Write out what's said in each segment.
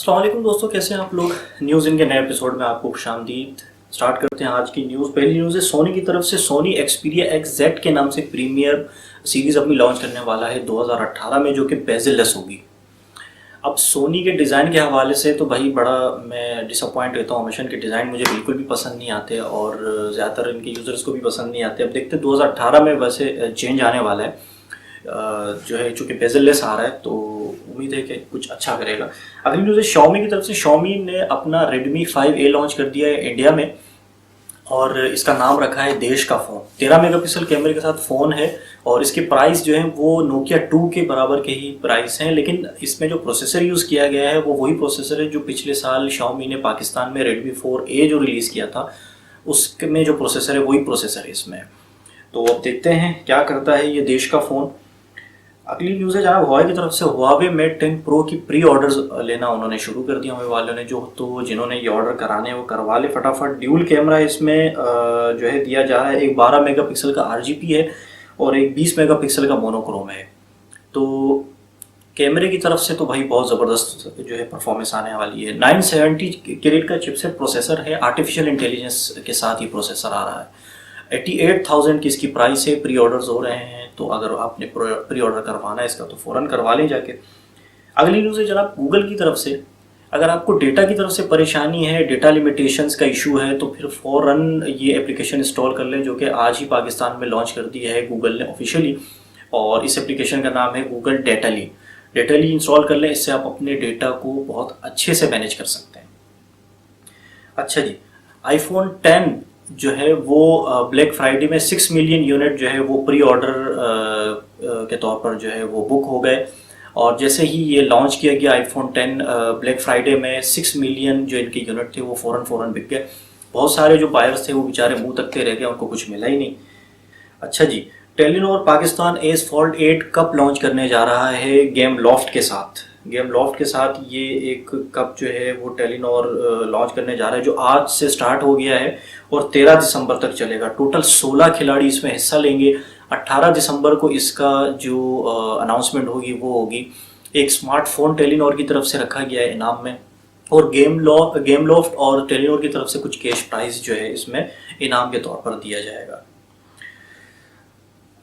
अस्सलाम वालेकुम दोस्तों, कैसे हैं आप लोग। न्यूज़ इन के नए एपिसोड में आपको खुशामदीद। स्टार्ट करते हैं आज की न्यूज़। पहली न्यूज़ है सोनी की तरफ से। सोनी एक्सपीरिया XZ के नाम से प्रीमियर सीरीज़ अपनी लॉन्च करने वाला है 2018 में, जो कि बेजलेस होगी। अब सोनी के डिज़ाइन के हवाले से तो भाई बड़ा मैं डिसअपॉइंट रहता हूँ। हमेशा इनके डिज़ाइन मुझे बिल्कुल भी पसंद नहीं आते और ज़्यादातर इनके यूज़र्स को भी पसंद नहीं आते। अब देखते हैं 2018 में वैसे चेंज आने वाला है, जो है चूँकि बेजललेस आ रहा है तो उम्मीद है कि कुछ अच्छा करेगा। अगली न्यूज़ है Xiaomi की तरफ से। Xiaomi ने अपना Redmi 5A लॉन्च कर दिया है इंडिया में और इसका नाम रखा है देश का फ़ोन। 13 मेगापिक्सल कैमरे के साथ फ़ोन है और इसकी प्राइस जो है वो Nokia 2 के बराबर के ही प्राइस हैं, लेकिन इसमें जो प्रोसेसर यूज़ किया गया है वो वही प्रोसेसर है जो पिछले साल Xiaomi ने पाकिस्तान में Redmi 4A जो रिलीज़ किया था उसमें जो प्रोसेसर है वही प्रोसेसर है इसमें। तो अब देखते हैं क्या करता है ये देश का फ़ोन। अगली न्यूज़ है जनाब Huawei की तरफ से। Huawei Mate 10 Pro की प्री ऑर्डर्स लेना उन्होंने शुरू कर दिया हमें वालों ने। जिन्होंने ये ऑर्डर कराने हैं वो करवा ले फटाफट। ड्यूल कैमरा इसमें जो है दिया जा रहा है। एक 12 मेगापिक्सल का RGP है और एक 20 मेगापिक्सल का मोनोक्रोम है। तो कैमरे की तरफ से तो भाई बहुत ज़बरदस्त जो है परफॉर्मेंस आने वाली है। 970 कैरेट का चिपसेट प्रोसेसर है, आर्टिफिशियल इंटेलिजेंस के साथ ही प्रोसेसर आ रहा है। 88,000 की इसकी प्राइस है। प्री ऑर्डर्स हो रहे हैं तो अगर आपने प्री ऑर्डर करवाना है इसका तो फ़ौरन करवा लें जाके। अगली न्यूज़ है जनाब गूगल की तरफ से। अगर आपको डेटा की तरफ से परेशानी है, डेटा लिमिटेशंस का इशू है, तो फिर फ़ौरन ये एप्लीकेशन इंस्टॉल कर लें, जो कि आज ही पाकिस्तान में लॉन्च कर दिया है गूगल ने ऑफिशियली। और इस एप्लीकेशन का नाम है गूगल डेटाली। डेटाली इंस्टॉल कर लें, इससे आप अपने डेटा को बहुत अच्छे से मैनेज कर सकते हैं। अच्छा जी, iPhone 10 जो है वो ब्लैक फ्राइडे में 6 मिलियन यूनिट जो है वो प्री ऑर्डर के तौर पर जो है वो बुक हो गए। और जैसे ही ये लॉन्च किया गया iPhone 10 ब्लैक फ्राइडे में 6 मिलियन जो इनके यूनिट थे वो फ़ौरन बिक गए। बहुत सारे जो बायर्स थे वो बेचारे मुंह तकते रह गए, उनको कुछ मिला ही नहीं। अच्छा जी, Telenor Pakistan S fold 8 cup launch करने जा रहा है गेम लॉफ्ट के साथ। गेम लॉफ्ट के साथ ये एक कप जो है वो टेलीनॉर लॉन्च करने जा रहा है, जो आज से स्टार्ट हो गया है और 13 दिसंबर तक चलेगा। टोटल 16 खिलाड़ी इसमें हिस्सा लेंगे। 18 दिसंबर को इसका जो अनाउंसमेंट होगी वो होगी। एक स्मार्टफोन टेलीनॉर की तरफ से रखा गया है इनाम में, और गेम लॉफ्ट और टेलीनॉर की तरफ से कुछ कैश प्राइस जो है इसमें इनाम के तौर पर दिया जाएगा।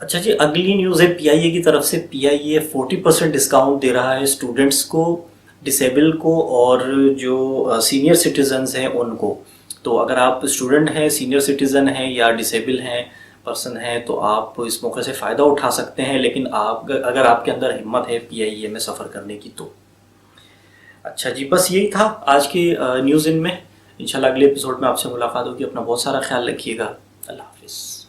अच्छा जी, अगली न्यूज़ है PIA की तरफ से। PIA 40% डिस्काउंट दे रहा है स्टूडेंट्स को, डिसेबल को और जो सीनियर सिटीजन्स हैं उनको। तो अगर आप स्टूडेंट हैं, सीनियर सिटीज़न हैं या डिसेबल हैं पर्सन हैं तो आप इस मौके से फ़ायदा उठा सकते हैं, लेकिन अगर आपके अंदर हिम्मत है PIA में सफ़र करने की तो। अच्छा जी, बस यही था आज के न्यूज़ इन में। इंशाल्लाह अगले एपिसोड में आपसे मुलाकात होगी। अपना बहुत सारा ख्याल रखिएगा। अल्लाह हाफिज़।